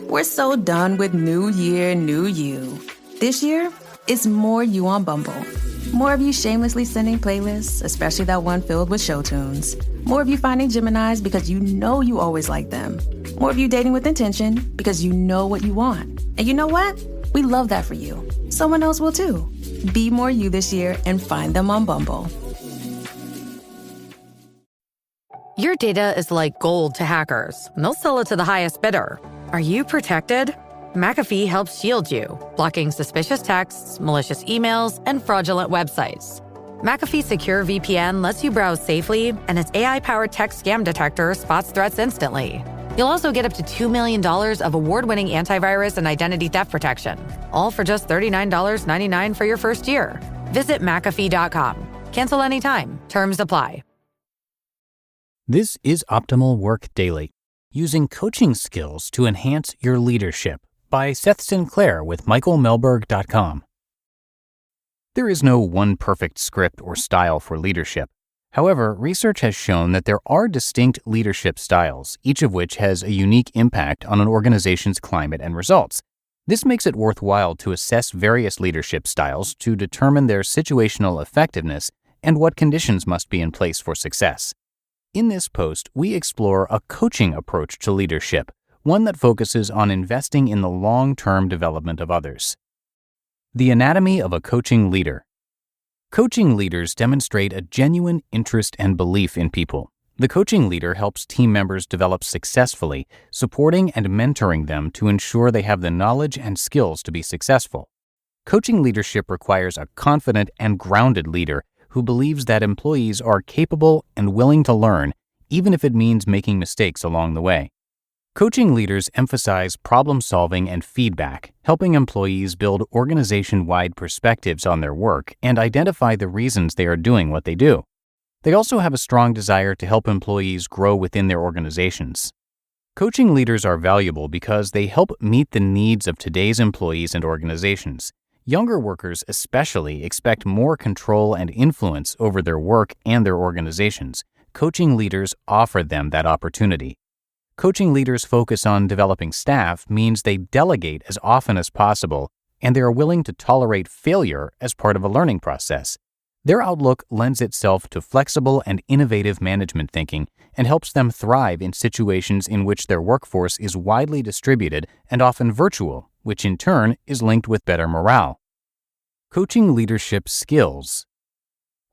We're so done with new year, new you. This year, it's more you on Bumble. More of you shamelessly sending playlists, especially that one filled with show tunes. More of you finding Geminis because you know you always like them. More of you dating with intention because you know what you want. And you know what? We love that for you. Someone else will too. Be more you this year and find them on Bumble. Your data is like gold to hackers, and they'll sell it to the highest bidder. Are you protected? McAfee helps shield you, blocking suspicious texts, malicious emails, and fraudulent websites. McAfee Secure VPN lets you browse safely, and its AI-powered text scam detector spots threats instantly. You'll also get up to $2 million of award-winning antivirus and identity theft protection, all for just $39.99 for your first year. Visit McAfee.com. Cancel anytime. Terms apply. This is Optimal Work Daily, using coaching skills to enhance your leadership, by Seth Sinclair with michaelmelberg.com. There is no one perfect script or style for leadership. However, research has shown that there are distinct leadership styles, each of which has a unique impact on an organization's climate and results. This makes it worthwhile to assess various leadership styles to determine their situational effectiveness and what conditions must be in place for success. In this post, we explore a coaching approach to leadership, one that focuses on investing in the long-term development of others. The anatomy of a coaching leader. Coaching leaders demonstrate a genuine interest and belief in people. The coaching leader helps team members develop successfully, supporting and mentoring them to ensure they have the knowledge and skills to be successful. Coaching leadership requires a confident and grounded leader who believes that employees are capable and willing to learn, even if it means making mistakes along the way. Coaching leaders emphasize problem-solving and feedback, helping employees build organization-wide perspectives on their work and identify the reasons they are doing what they do. They also have a strong desire to help employees grow within their organizations. Coaching leaders are valuable because they help meet the needs of today's employees and organizations. Younger workers especially expect more control and influence over their work and their organizations. Coaching leaders offer them that opportunity. Coaching leaders focus on developing staff means they delegate as often as possible, and they are willing to tolerate failure as part of a learning process. Their outlook lends itself to flexible and innovative management thinking and helps them thrive in situations in which their workforce is widely distributed and often virtual, which in turn is linked with better morale. Coaching leadership skills.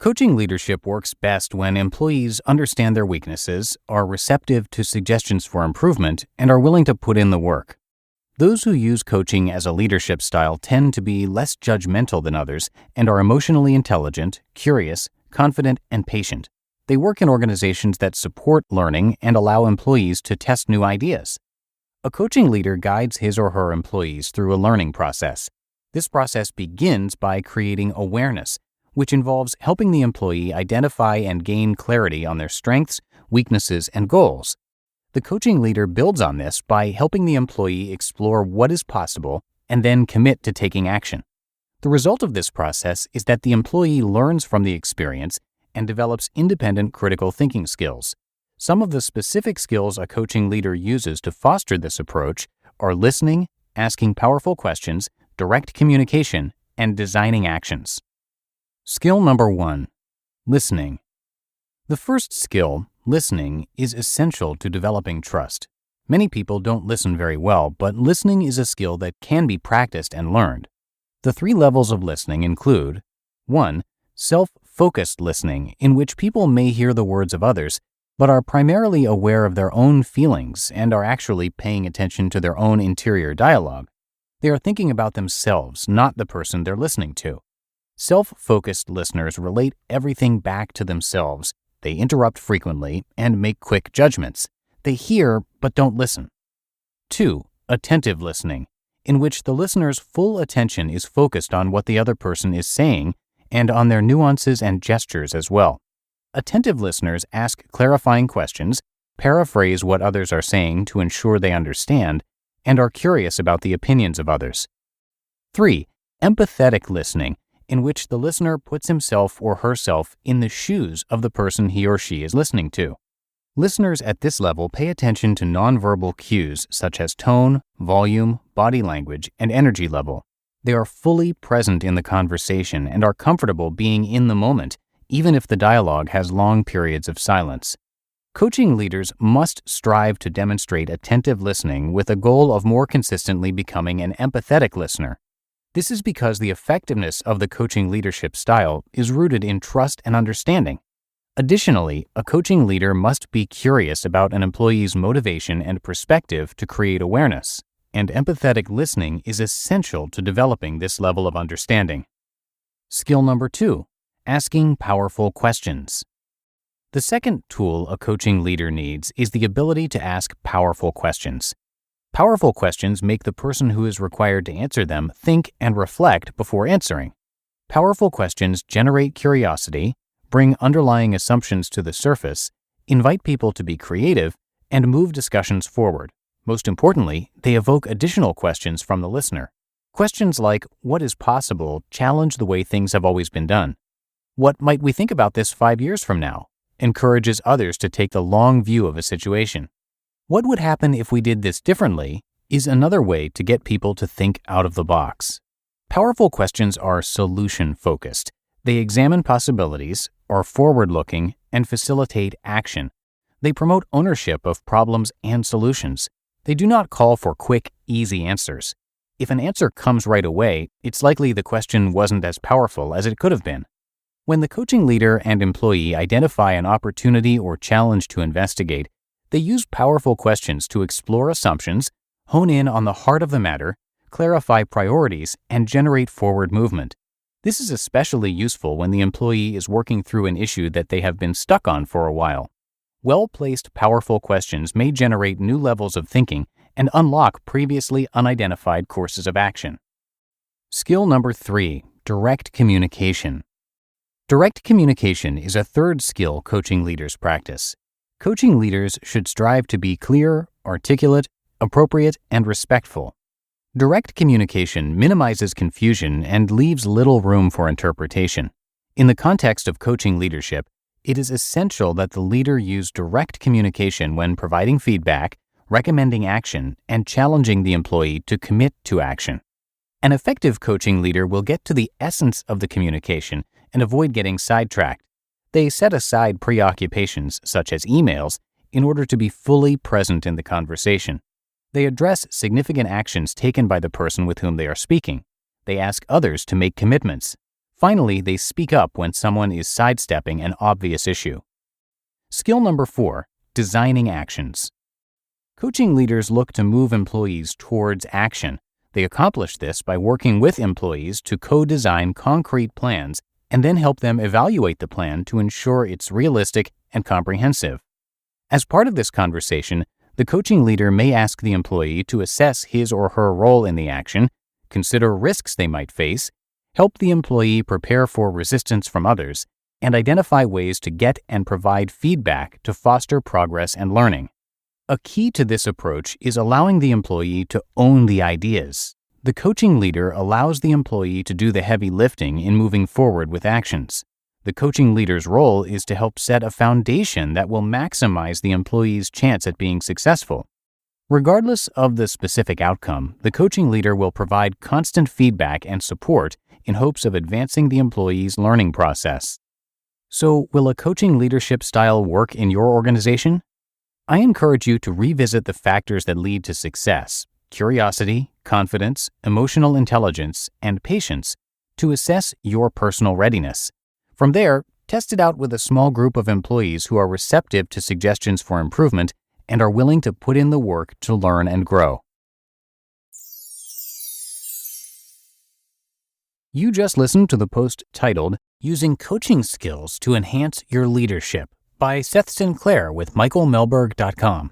Coaching leadership works best when employees understand their weaknesses, are receptive to suggestions for improvement, and are willing to put in the work. Those who use coaching as a leadership style tend to be less judgmental than others and are emotionally intelligent, curious, confident, and patient. They work in organizations that support learning and allow employees to test new ideas. A coaching leader guides his or her employees through a learning process. This process begins by creating awareness, which involves helping the employee identify and gain clarity on their strengths, weaknesses, and goals. The coaching leader builds on this by helping the employee explore what is possible and then commit to taking action. The result of this process is that the employee learns from the experience and develops independent critical thinking skills. Some of the specific skills a coaching leader uses to foster this approach are listening, asking powerful questions, direct communication, and designing actions. Skill number 1, listening. The first skill, listening, is essential to developing trust. Many people don't listen very well, but listening is a skill that can be practiced and learned. The 3 levels of listening include 1. Self-focused listening, in which people may hear the words of others, but are primarily aware of their own feelings and are actually paying attention to their own interior dialogue. They are thinking about themselves, not the person they're listening to. Self-focused listeners relate everything back to themselves. They interrupt frequently and make quick judgments. They hear but don't listen. 2. Attentive listening, in which the listener's full attention is focused on what the other person is saying and on their nuances and gestures as well. Attentive listeners ask clarifying questions, paraphrase what others are saying to ensure they understand, and are curious about the opinions of others. 3. Empathetic listening, in which the listener puts himself or herself in the shoes of the person he or she is listening to. Listeners at this level pay attention to nonverbal cues such as tone, volume, body language, and energy level. They are fully present in the conversation and are comfortable being in the moment, even if the dialogue has long periods of silence. Coaching leaders must strive to demonstrate attentive listening with a goal of more consistently becoming an empathetic listener. This is because the effectiveness of the coaching leadership style is rooted in trust and understanding. Additionally, a coaching leader must be curious about an employee's motivation and perspective to create awareness, and empathetic listening is essential to developing this level of understanding. Skill number 2, asking powerful questions. The second tool a coaching leader needs is the ability to ask powerful questions. Powerful questions make the person who is required to answer them think and reflect before answering. Powerful questions generate curiosity, bring underlying assumptions to the surface, invite people to be creative, and move discussions forward. Most importantly, they evoke additional questions from the listener. Questions like, what is possible, challenge the way things have always been done. What might we think about this 5 years from now? Encourages others to take the long view of a situation. What would happen if we did this differently is another way to get people to think out of the box. Powerful questions are solution-focused. They examine possibilities, are forward-looking, and facilitate action. They promote ownership of problems and solutions. They do not call for quick, easy answers. If an answer comes right away, it's likely the question wasn't as powerful as it could have been. When the coaching leader and employee identify an opportunity or challenge to investigate, they use powerful questions to explore assumptions, hone in on the heart of the matter, clarify priorities, and generate forward movement. This is especially useful when the employee is working through an issue that they have been stuck on for a while. Well-placed, powerful questions may generate new levels of thinking and unlock previously unidentified courses of action. Skill number 3, direct communication. Direct communication is a third skill coaching leaders practice. Coaching leaders should strive to be clear, articulate, appropriate, and respectful. Direct communication minimizes confusion and leaves little room for interpretation. In the context of coaching leadership, it is essential that the leader use direct communication when providing feedback, recommending action, and challenging the employee to commit to action. An effective coaching leader will get to the essence of the communication and avoid getting sidetracked. They set aside preoccupations, such as emails, in order to be fully present in the conversation. They address significant actions taken by the person with whom they are speaking. They ask others to make commitments. Finally, they speak up when someone is sidestepping an obvious issue. Skill number 4, designing actions. Coaching leaders look to move employees towards action. They accomplish this by working with employees to co-design concrete plans and then help them evaluate the plan to ensure it's realistic and comprehensive. As part of this conversation, the coaching leader may ask the employee to assess his or her role in the action, consider risks they might face, help the employee prepare for resistance from others, and identify ways to get and provide feedback to foster progress and learning. A key to this approach is allowing the employee to own the ideas. The coaching leader allows the employee to do the heavy lifting in moving forward with actions. The coaching leader's role is to help set a foundation that will maximize the employee's chance at being successful. Regardless of the specific outcome, the coaching leader will provide constant feedback and support in hopes of advancing the employee's learning process. So, will a coaching leadership style work in your organization? I encourage you to revisit the factors that lead to success: curiosity, confidence, emotional intelligence, and patience to assess your personal readiness. From there, test it out with a small group of employees who are receptive to suggestions for improvement and are willing to put in the work to learn and grow. You just listened to the post titled, Using Coaching Skills to Enhance Your Leadership by Seth Sinclair with michaelmelberg.com.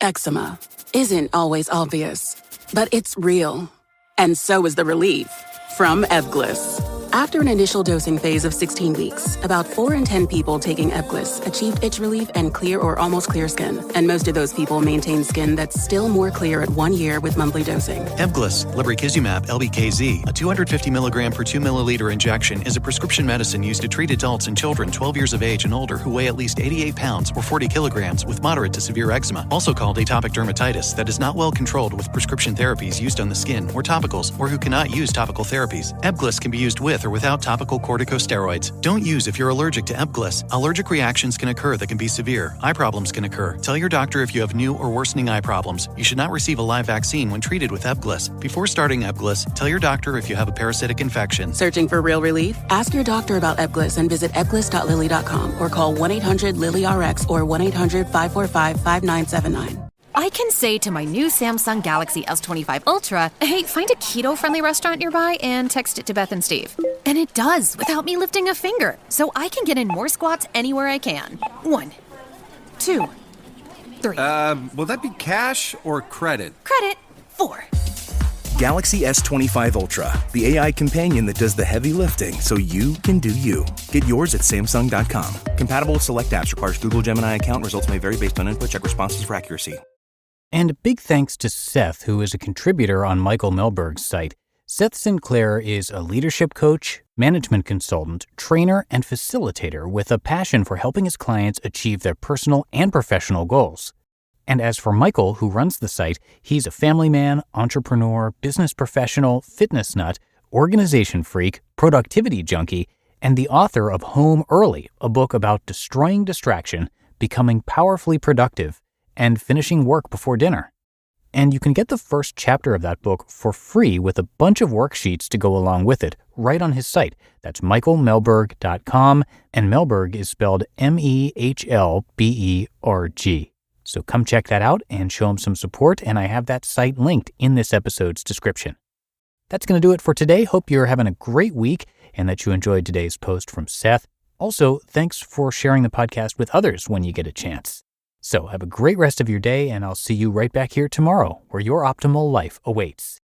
Eczema isn't always obvious, but it's real. And so is the relief from Evglis. After an initial dosing phase of 16 weeks, about 4 in 10 people taking Ebglyss achieved itch relief and clear or almost clear skin. And most of those people maintain skin that's still more clear at 1 year with monthly dosing. Ebglyss, lebrikizumab LBKZ, a 250 milligram per 2 milliliter injection, is a prescription medicine used to treat adults and children 12 years of age and older who weigh at least 88 pounds or 40 kilograms with moderate to severe eczema, also called atopic dermatitis, that is not well controlled with prescription therapies used on the skin or topicals, or who cannot use topical therapies. Ebglyss can be used with or without topical corticosteroids. Don't use if you're allergic to Ebglyss. Allergic reactions can occur that can be severe. Eye problems can occur. Tell your doctor if you have new or worsening eye problems. You should not receive a live vaccine when treated with Ebglyss. Before starting Ebglyss, tell your doctor if you have a parasitic infection. Searching for real relief? Ask your doctor about Ebglyss and visit ebglyss.lilly.com or call 1-800-LILY-RX or 1-800-545-5979. I can say to my new Samsung Galaxy S25 Ultra, hey, find a keto-friendly restaurant nearby and text it to Beth and Steve. And it does, without me lifting a finger. So I can get in more squats anywhere I can. 1, 2, 3. Will that be cash or credit? Credit. 4. Galaxy S25 Ultra, the AI companion that does the heavy lifting so you can do you. Get yours at Samsung.com. Compatible with select apps. Requires Google Gemini account. Results may vary based on input. Check responses for accuracy. And big thanks to Seth, who is a contributor on Michael Melberg's site. Seth Sinclair is a leadership coach, management consultant, trainer, and facilitator with a passion for helping his clients achieve their personal and professional goals. And as for Michael, who runs the site, he's a family man, entrepreneur, business professional, fitness nut, organization freak, productivity junkie, and the author of Home Early, a book about destroying distraction, becoming powerfully productive, and finishing work before dinner. And you can get the first chapter of that book for free with a bunch of worksheets to go along with it right on his site. That's michaelmelberg.com, and Melberg is spelled MEHLBERG. So come check that out and show him some support, and I have that site linked in this episode's description. That's going to do it for today. Hope you're having a great week and that you enjoyed today's post from Seth. Also, thanks for sharing the podcast with others when you get a chance. So have a great rest of your day, and I'll see you right back here tomorrow where your optimal life awaits.